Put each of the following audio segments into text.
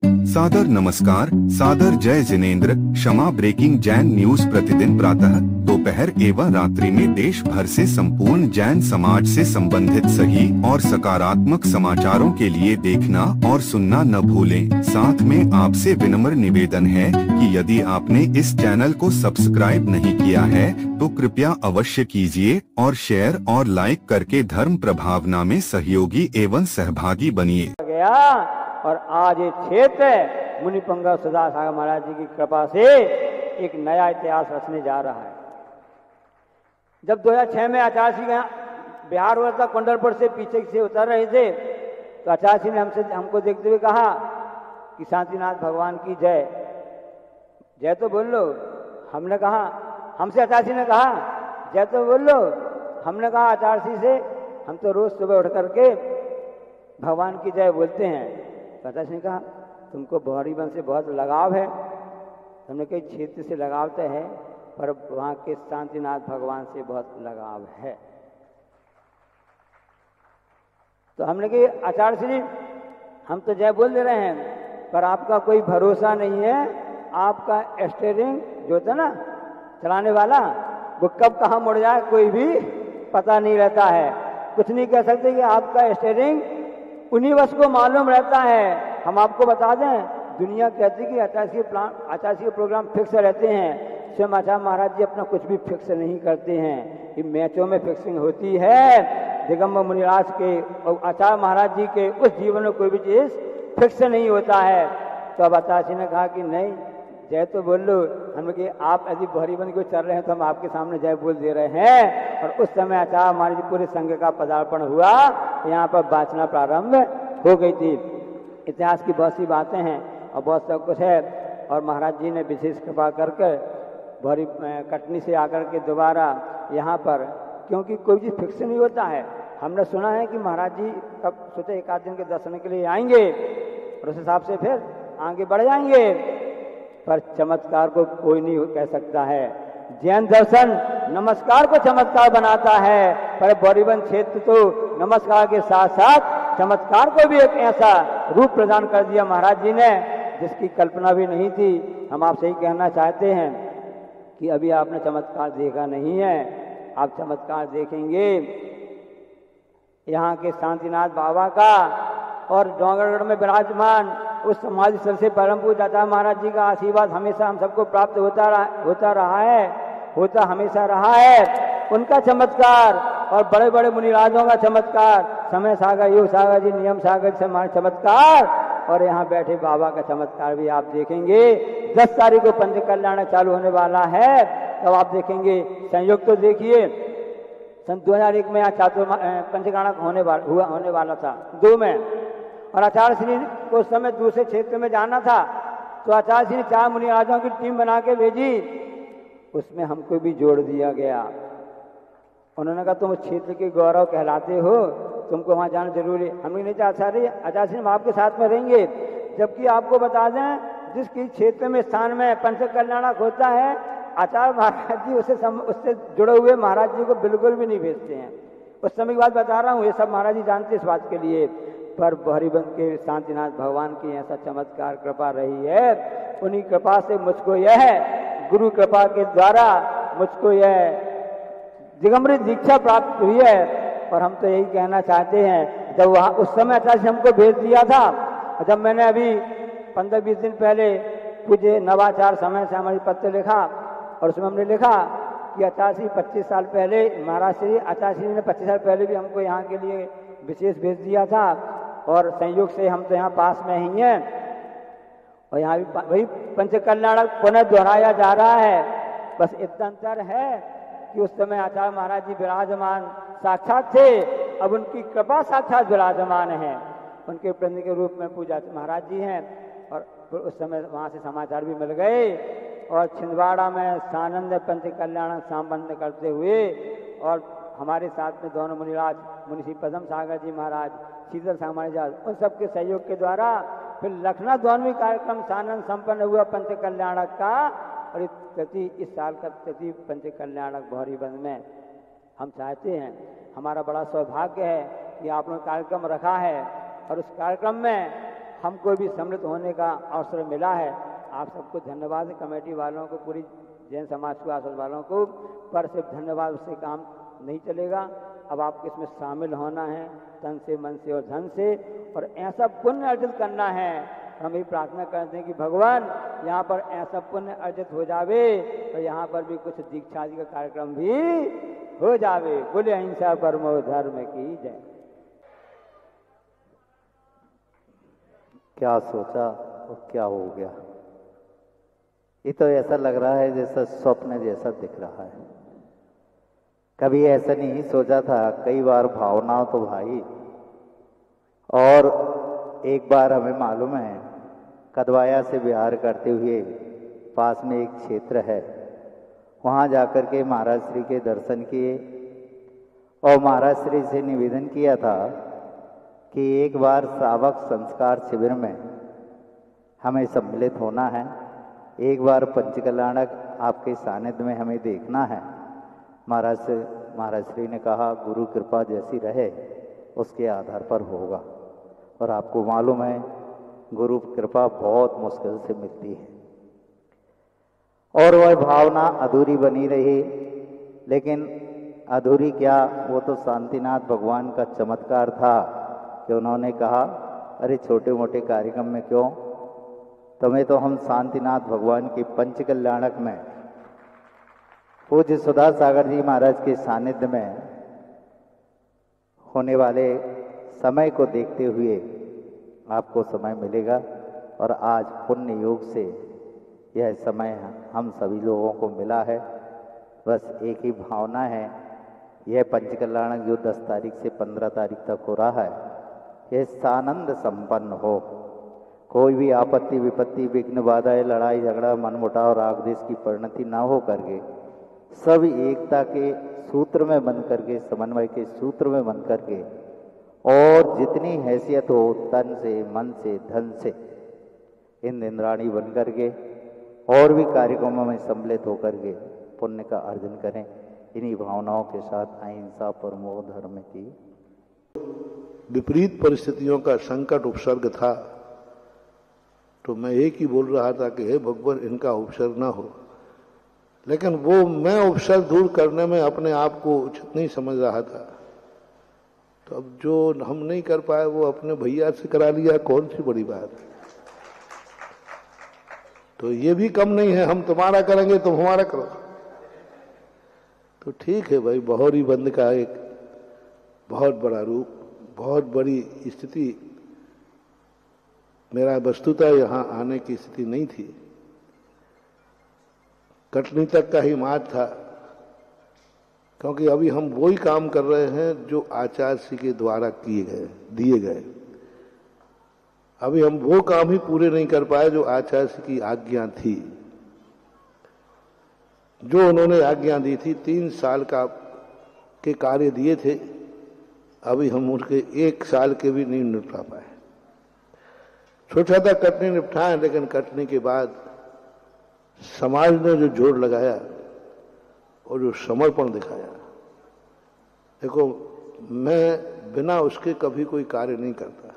सादर नमस्कार, सादर जय जिनेंद्र। क्षमा ब्रेकिंग जैन न्यूज प्रतिदिन प्रातः, दोपहर एवं रात्रि में देश भर से संपूर्ण जैन समाज से संबंधित सही और सकारात्मक समाचारों के लिए देखना और सुनना न भूलें। साथ में आपसे विनम्र निवेदन है कि यदि आपने इस चैनल को सब्सक्राइब नहीं किया है तो कृपया अवश्य कीजिए और शेयर और लाइक करके धर्म प्रभावना में सहयोगी एवं सहभागी बनिए। और आज ये क्षेत्र मुनि पंगा सदा सागर महाराज जी की कृपा से एक नया इतिहास रचने जा रहा है। जब 2006 में आचार्य सिंह बिहार हुआ था, कुंडलपुर से पीछे से उतर रहे थे, तो आचार्य सिंह ने हमको देखते हुए कहा कि शांतिनाथ भगवान की जय, जय तो बोल लो। हमने कहा, हमसे आचार्य सिंह ने कहा जय तो बोल लो। हमने कहा आचार्य सिंह से, हम तो रोज सुबह उठ करके भगवान की जय बोलते हैं। आचार्य ने कहा तुमको बौरी वन से बहुत लगाव है। हमने कहा क्षेत्र से लगाव तो है, पर वहाँ के शांतिनाथ भगवान से बहुत लगाव है। तो हमने कहा आचार्य श्री, हम तो जय बोल दे रहे हैं, पर आपका कोई भरोसा नहीं है। आपका स्टीयरिंग जो था ना चलाने वाला, वो कब कहाँ मुड़ जाए कोई भी पता नहीं रहता है। कुछ नहीं कह सकते कि आपका स्टीयरिंग उन्हीं बस को मालूम रहता है। हम आपको बता दें, दुनिया कहती है कि आचार्य प्रोग्राम फिक्स रहते हैं। स्वयं आचार्य महाराज जी अपना कुछ भी फिक्स नहीं करते हैं। ये मैचों में फिक्सिंग होती है। दिगंबर मुनिराज के और आचार्य महाराज जी के उस जीवन में कोई भी चीज फिक्स नहीं होता है। तो अब आचार्य ने कहा कि नहीं, जय तो बोल लो। हमने कहा आप यदि बहरी बन को चल रहे हैं तो हम आपके सामने जय बोल दे रहे हैं। और उस समय आचार्य महाराज जी पूरे संघ का पदार्पण हुआ, यहाँ पर बाचना प्रारंभ हो गई थी। इतिहास की बहुत सी बातें हैं और बहुत सब कुछ है। और महाराज जी ने विशेष कृपा करके बहरी कटनी से आकर के दोबारा यहाँ पर, क्योंकि कोई चीज़ फिक्स नहीं होता है। हमने सुना है कि महाराज जी कब सोचे एक आध दिन के दर्शन के लिए आएंगे और उस हिसाब से फिर आगे बढ़ जाएंगे, पर चमत्कार को कोई नहीं कह सकता है। जैन दर्शन नमस्कार को चमत्कार बनाता है, पर बौरीवन क्षेत्र तो नमस्कार के साथ साथ चमत्कार को भी एक ऐसा रूप प्रदान कर दिया महाराज जी ने जिसकी कल्पना भी नहीं थी। हम आपसे ही कहना चाहते हैं कि अभी आपने चमत्कार देखा नहीं है, आप चमत्कार देखेंगे यहाँ के शांतिनाथ बाबा का। और डोंगरगढ़ में विराजमान उस समाधि स्थल से परम पूज्य आचार्य महाराज जी का आशीर्वाद हमेशा हम सबको प्राप्त होता रहा है, होता हमेशा रहा है। उनका चमत्कार और बड़े बड़े मुनिराजों का चमत्कार, समय सागर, योग सागर जी, नियम सागर से हमारे चमत्कार, और यहाँ बैठे बाबा का चमत्कार भी आप देखेंगे। 10 तारीख को पंच कल्याण चालू होने वाला है, तब आप देखेंगे। संयोग तो देखिए, सन 2001 में यहाँ पंचकल्याण होने वाला था 2 में, और आचार्य श्री को उस समय दूसरे क्षेत्र में जाना था। तो आचार्य श्री ने 4 मुनिराजों की टीम बना के भेजी, उसमें हमको भी जोड़ दिया गया। उन्होंने कहा तुम उस क्षेत्र के गौरव कहलाते हो, तुमको वहाँ जाना जरूरी है। हमने नहीं चाहा आचार्य श्री हम आपके साथ में रहेंगे, जबकि आपको बता दें जिस क्षेत्र में स्थान में पंच कल्याणक होता है, आचार्य महाराज जी उससे जुड़े हुए महाराज जी को बिल्कुल भी नहीं भेजते हैं। उस समय की बात बता रहा हूँ, ये सब महाराज जी जानते इस बात के लिए। पर बहरीबंद के शांतिनाथ भगवान की ऐसा चमत्कार कृपा रही है। उन्हीं कृपा से मुझको यह गुरु कृपा के द्वारा मुझको यह दिगंबरी दीक्षा प्राप्त हुई है। और हम तो यही कहना चाहते हैं, जब वहाँ उस समय आचार्य हमको भेज दिया था, जब मैंने अभी 15-20 दिन पहले पूज्य नवाचार समय से हमारी पत्र लिखा, और उसमें हमने लिखा कि आचार्य 25 साल पहले महाराज श्री आचार्य ने 25 साल पहले भी हमको यहाँ के लिए विशेष भेज दिया था, और संयोग से हम तो यहाँ पास में ही हैं। और यहाँ भी वही पंच कल्याणक पुनः दोहराया जा रहा है। बस इतना अंतर है कि उस समय आचार्य महाराज जी विराजमान साक्षात थे, अब उनकी कृपा साक्षात विराजमान है। उनके प्रतिनिधि के रूप में पूजा महाराज जी हैं। और फिर उस समय वहाँ से समाचार भी मिल गए, और छिंदवाड़ा में सानंद पंच कल्याण संबंध करते हुए, और हमारे साथ में दोनों मुनिराज, मुनि श्री पद्म सागर जी महाराज, शीतल सामान्य जी, उन सबके सहयोग के द्वारा फिर लखनऊ 12वीं कार्यक्रम सानंद संपन्न हुआ पंच कल्याणक का। और इस साल का तृतीय पंच कल्याणक बहरीबंद में हम चाहते हैं, हमारा बड़ा सौभाग्य है कि आपने कार्यक्रम रखा है। और उस कार्यक्रम में हमको भी सम्मिलित होने का अवसर मिला है। आप सबको धन्यवाद, कमेटी वालों को, पूरी जैन समाज को, आश्रम वालों को, पर सिर्फ धन्यवाद उससे काम नहीं चलेगा। अब आपको इसमें शामिल होना है तन से, मन से और धन से, और ऐसा पुण्य अर्जित करना है। हम ये प्रार्थना करते हैं कि भगवान यहाँ पर ऐसा पुण्य अर्जित हो जावे और यहाँ पर भी कुछ दीक्षा आदि का कार्यक्रम भी हो जावे। बोले अहिंसा परमो धर्म की जय। क्या सोचा और क्या हो गया, ये तो ऐसा लग रहा है जैसा स्वप्न जैसा दिख रहा है। कभी ऐसा नहीं सोचा था। कई बार भावनाओं तो भाई, और एक बार हमें मालूम है कदवाया से विहार करते हुए पास में एक क्षेत्र है, वहाँ जाकर के महाराज श्री के दर्शन किए और महाराज श्री से निवेदन किया था कि एक बार श्रावक संस्कार शिविर में हमें सम्मिलित होना है, एक बार पंचकल्याणक आपके सानिध्य में हमें देखना है। महाराज श्री ने कहा गुरु कृपा जैसी रहे उसके आधार पर होगा, और आपको मालूम है गुरु कृपा बहुत मुश्किल से मिलती है, और वह भावना अधूरी बनी रही। लेकिन अधूरी क्या, वो तो शांतिनाथ भगवान का चमत्कार था कि उन्होंने कहा अरे छोटे मोटे कार्यक्रम में क्यों, तुम्हें तो हम शांतिनाथ भगवान के पंचकल्याणक में पूज्य सुधा सागर जी महाराज के सानिध्य में होने वाले समय को देखते हुए आपको समय मिलेगा, और आज पुण्य योग से यह समय हम सभी लोगों को मिला है। बस एक ही भावना है, यह पंचकल्याणक जो 10 तारीख से 15 तारीख तक हो रहा है, यह सानंद संपन्न हो। कोई भी आपत्ति विपत्ति विघ्न बाधाएं लड़ाई झगड़ा मनमुटाव राग द्वेष की परिणति ना हो करके सब एकता के सूत्र में बन करके, समन्वय के सूत्र में बन करके, और जितनी हैसियत हो तन से मन से धन से इन इंद्राणी बन करके और भी कार्यक्रमों में सम्मिलित होकर के पुण्य का अर्जन करें। इन्हीं भावनाओं के साथ अहिंसा परमो धर्म की। विपरीत परिस्थितियों का संकट उपसर्ग था, तो मैं एक ही बोल रहा था कि हे भगवान इनका उपसर्ग ना हो, लेकिन वो मैं उपसर्ग दूर करने में अपने आप को उचित नहीं समझ रहा था। तो अब जो हम नहीं कर पाए वो अपने भैया से करा लिया, कौन सी बड़ी बात है। तो ये भी कम नहीं है, हम तुम्हारा करेंगे तुम हमारा करो। तो ठीक है भाई, बहोरी बंद का एक बहुत बड़ा रूप, बहुत बड़ी स्थिति। मेरा वस्तुतः यहाँ आने की स्थिति नहीं थी, कटनी तक का ही मार्ग था, क्योंकि अभी हम वही काम कर रहे हैं जो आचार्य श्री के द्वारा दिए गए। अभी हम वो काम ही पूरे नहीं कर पाए जो आचार्य श्री की आज्ञा थी। जो उन्होंने आज्ञा दी थी 3 साल के कार्य दिए थे, अभी हम उनके 1 साल के भी नहीं निपटा पाए। सोचा था कटनी निपटाएं, लेकिन कटनी के बाद समाज ने जो जोर लगाया और जो समर्पण दिखाया, देखो मैं बिना उसके कभी कोई कार्य नहीं करता।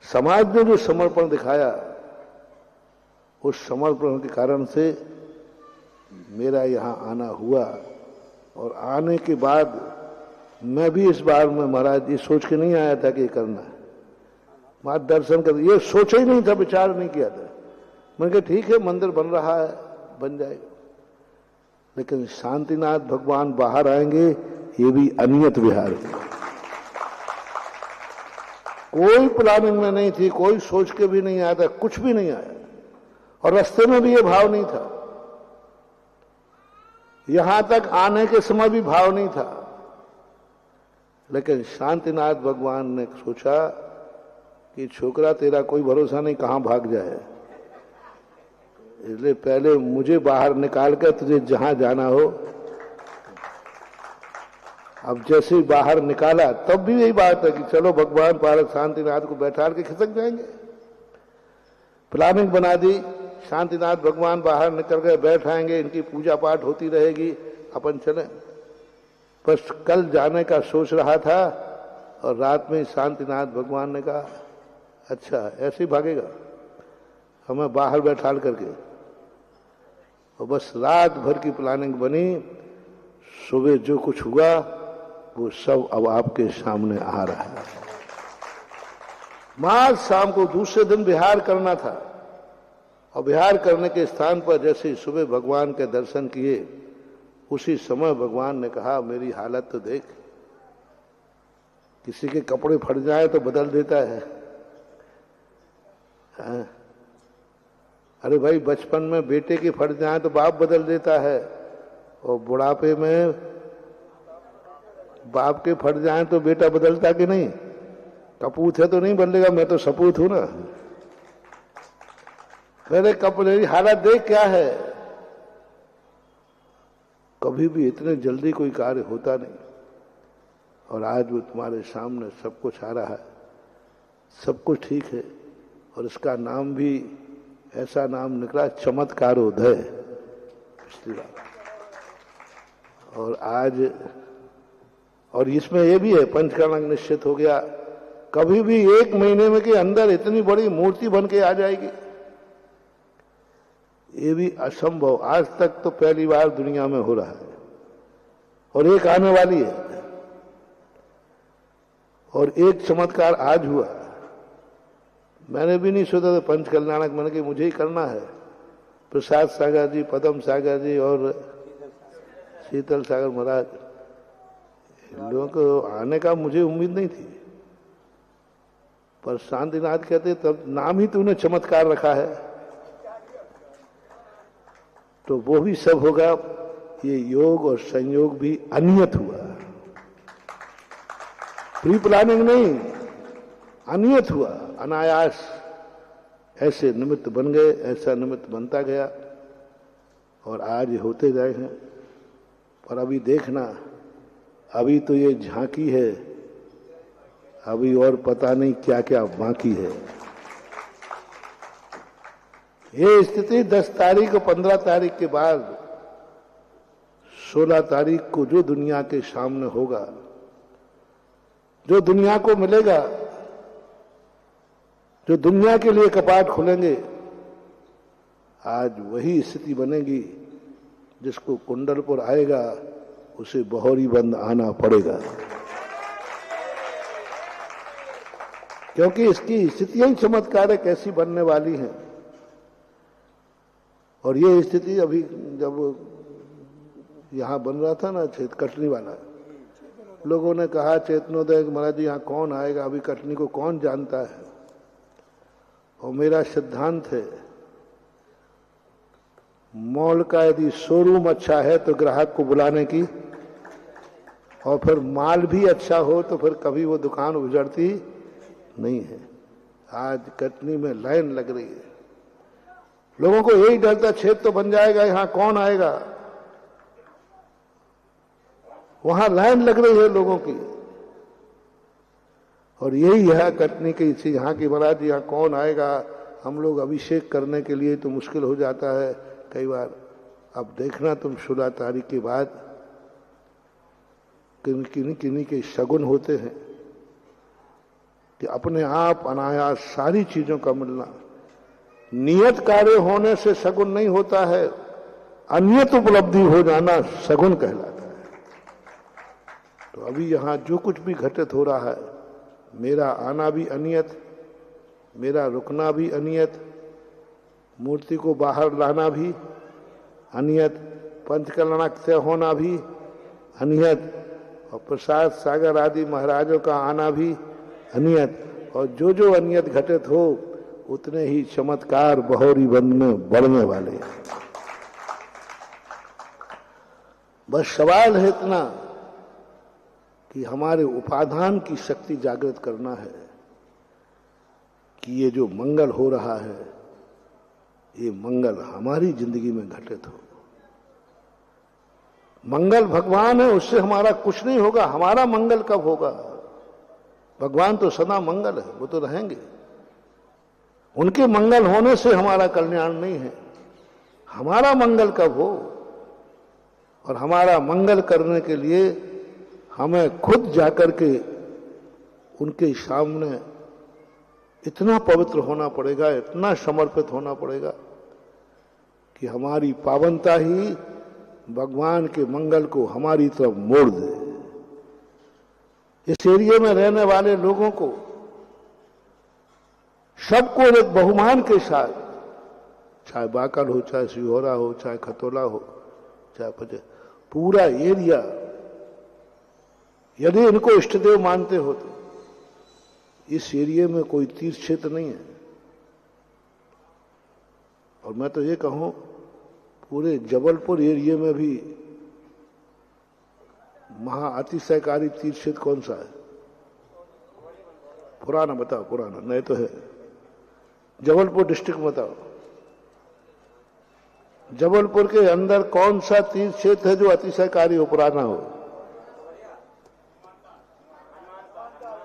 समाज ने जो समर्पण दिखाया, उस समर्पण के कारण से मेरा यहाँ आना हुआ। और आने के बाद मैं भी इस बार में महाराज ये सोच के नहीं आया था कि ये करना है, महाराज दर्शन कर, ये सोचा ही नहीं था, विचार नहीं किया था। मैंने कहा ठीक है मंदिर बन रहा है, बन जाएगा, लेकिन शांतिनाथ भगवान बाहर आएंगे ये भी अनियत विहार है। कोई प्लानिंग में नहीं थी, कोई सोच के भी नहीं आया था, कुछ भी नहीं आया, और रास्ते में भी ये भाव नहीं था, यहां तक आने के समय भी भाव नहीं था। लेकिन शांतिनाथ भगवान ने सोचा कि छोकरा तेरा कोई भरोसा नहीं कहां भाग जाए, इसलिए पहले मुझे बाहर निकाल कर तुझे जहां जाना हो। अब जैसे ही बाहर निकाला तब भी यही बात है कि चलो भगवान पारक शांतिनाथ को बैठा के खिसक जाएंगे। प्लानिंग बना दी, शांतिनाथ भगवान बाहर निकल गए, बैठाएंगे, इनकी पूजा पाठ होती रहेगी, अपन चले। बस कल जाने का सोच रहा था, और रात में शांतिनाथ भगवान ने कहा अच्छा ऐसे ही भागेगा, हमें बाहर बैठाल करके, और बस रात भर की प्लानिंग बनी, सुबह जो कुछ हुआ वो सब अब आपके सामने आ रहा है। आज शाम को दूसरे दिन बिहार करना था, और बिहार करने के स्थान पर जैसे ही सुबह भगवान के दर्शन किए, उसी समय भगवान ने कहा मेरी हालत तो देख, किसी के कपड़े फट जाए तो बदल देता है। हाँ। अरे भाई बचपन में बेटे के फट जाए तो बाप बदल देता है, और बुढ़ापे में बाप के फट जाए तो बेटा बदलता कि नहीं? कपूत है तो नहीं बदलेगा, मैं तो सपूत हूं ना। मेरे कपड़े हालत देख क्या है। कभी भी इतने जल्दी कोई कार्य होता नहीं, और आज वो तुम्हारे सामने सब कुछ आ रहा है, सब कुछ ठीक है। और इसका नाम भी ऐसा नाम निकला, चमत्कारोदय पिछली बार। और आज, और इसमें ये भी है पंचकर्म निश्चित हो गया, कभी भी 1 महीने में के अंदर इतनी बड़ी मूर्ति बन के आ जाएगी, ये भी असंभव। आज तक तो पहली बार दुनिया में हो रहा है, और एक आने वाली है। और एक चमत्कार आज हुआ, मैंने भी नहीं सोचा था पंच कल्याणक, मैंने कि मुझे ही करना है। प्रसाद सागर जी, पदम सागर जी और शीतल सागर महाराज, इन लोगों को आने का मुझे उम्मीद नहीं थी, पर शांतिनाथ कहते तब नाम ही तूने चमत्कार रखा है, तो वो भी सब होगा। ये योग और संयोग भी अनियत हुआ, प्री प्लानिंग नहीं, अनियत हुआ, अनायास ऐसे निमित्त बन गए, ऐसा निमित्त बनता गया, और आज होते गए हैं। पर अभी देखना, अभी तो ये झांकी है, अभी और पता नहीं क्या क्या बाकी है। ये स्थिति 10 तारीख और 15 तारीख के बाद 16 तारीख को जो दुनिया के सामने होगा, जो दुनिया को मिलेगा, जो दुनिया के लिए कपाट खुलेंगे, आज वही स्थिति बनेगी। जिसको कुंडलपुर आएगा उसे बहोरी बंद आना पड़ेगा, क्योंकि इसकी स्थितियां चमत्कारिक ऐसी बनने वाली हैं। और ये स्थिति अभी जब यहां बन रहा था ना कटनी वाला, लोगों ने कहा चेतनोदय महाराज जी यहाँ कौन आएगा, अभी कटनी को कौन जानता है। और मेरा सिद्धांत है, मॉल का यदि शोरूम अच्छा है तो ग्राहक को बुलाने की, और फिर माल भी अच्छा हो तो फिर कभी वो दुकान उजड़ती नहीं है। आज कटनी में लाइन लग रही है, लोगों को यही डर था क्षेत्र तो बन जाएगा, यहां कौन आएगा। वहां लाइन लग रही है लोगों की, और यही है कटनी की इसी यहाँ की महाराज यहाँ कौन आएगा। हम लोग अभिषेक करने के लिए तो मुश्किल हो जाता है कई बार। अब देखना तुम 16 तारीख के बाद किन्हीं के शगुन होते हैं कि अपने आप अनायास सारी चीजों का मिलना। नियत कार्य होने से शगुन नहीं होता है, अनियत उपलब्धि हो जाना शगुन कहलाता है। तो अभी यहां जो कुछ भी घटित हो रहा है, मेरा आना भी अनियत, मेरा रुकना भी अनियत, मूर्ति को बाहर लाना भी अनियत, पंचकल्याणक से होना भी अनियत, और प्रसाद सागर आदि महाराजों का आना भी अनियत। और जो जो अनियत घटित हो उतने ही चमत्कार बहोरी बंद में बढ़ने वाले हैं। बस सवाल है इतना कि हमारे उपादान की शक्ति जागृत करना है कि ये जो मंगल हो रहा है, ये मंगल हमारी जिंदगी में घटित हो। मंगल भगवान है, उससे हमारा कुछ नहीं होगा। हमारा मंगल कब होगा? भगवान तो सदा मंगल है, वो तो रहेंगे। उनके मंगल होने से हमारा कल्याण नहीं है। हमारा मंगल कब हो? और हमारा मंगल करने के लिए हमें खुद जाकर के उनके सामने इतना पवित्र होना पड़ेगा, इतना समर्पित होना पड़ेगा कि हमारी पावनता ही भगवान के मंगल को हमारी तरफ मोड़ दे। इस एरिया में रहने वाले लोगों को सबको एक बहुमान के साथ, चाहे बाकल हो, चाहे सिहोरा हो, चाहे खतौला हो, चाहे पचे, पूरा एरिया, यदि इनको इष्टदेव मानते हो तो इस एरिया में कोई तीर्थ क्षेत्र नहीं है। और मैं तो ये कहूं पूरे जबलपुर एरिया में भी महा अतिशयकारी तीर्थ क्षेत्र कौन सा है? पुराना बताओ, पुराना नहीं तो है। जबलपुर डिस्ट्रिक्ट बताओ, जबलपुर के अंदर कौन सा तीर्थ क्षेत्र है जो अतिशयकारी हो, पुराना हो?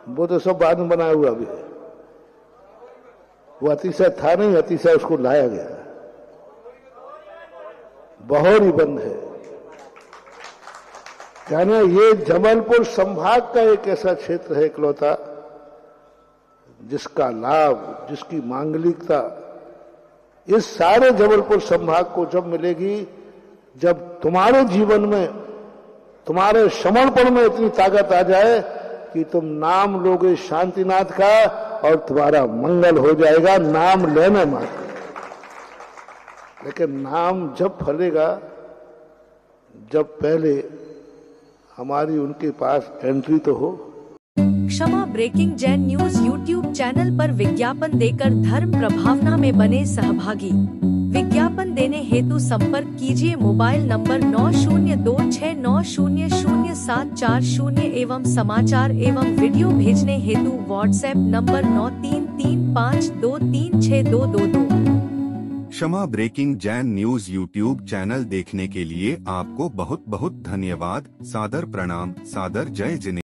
वो तो सब बाद में बनाया हुआ भी है। वो अतिशय था नहीं, अतिशय उसको लाया गया। बहौरी बंद है। कहना ये जबलपुर संभाग का एक ऐसा क्षेत्र है इकलौता जिसका लाभ, जिसकी मांगलिकता इस सारे जबलपुर संभाग को जब मिलेगी, जब तुम्हारे जीवन में, तुम्हारे समर्पण में इतनी ताकत आ जाए कि तुम नाम लोगे शांतिनाथ का और तुम्हारा मंगल हो जाएगा। नाम लेना मात्र, लेकिन नाम जब फलेगा जब पहले हमारी उनके पास एंट्री तो हो। Kshama breaking Jain news YouTube channel पर विज्ञापन देकर धर्म प्रभावना में बने सहभागी। विज्ञापन देने हेतु संपर्क कीजिए मोबाइल नंबर 9026900740 एवं समाचार एवं वीडियो भेजने हेतु WhatsApp number 9335236222। Kshama breaking Jain news YouTube channel देखने के लिए आपको बहुत बहुत धन्यवाद। सादर प्रणाम, सादर जय जिनेंद्र।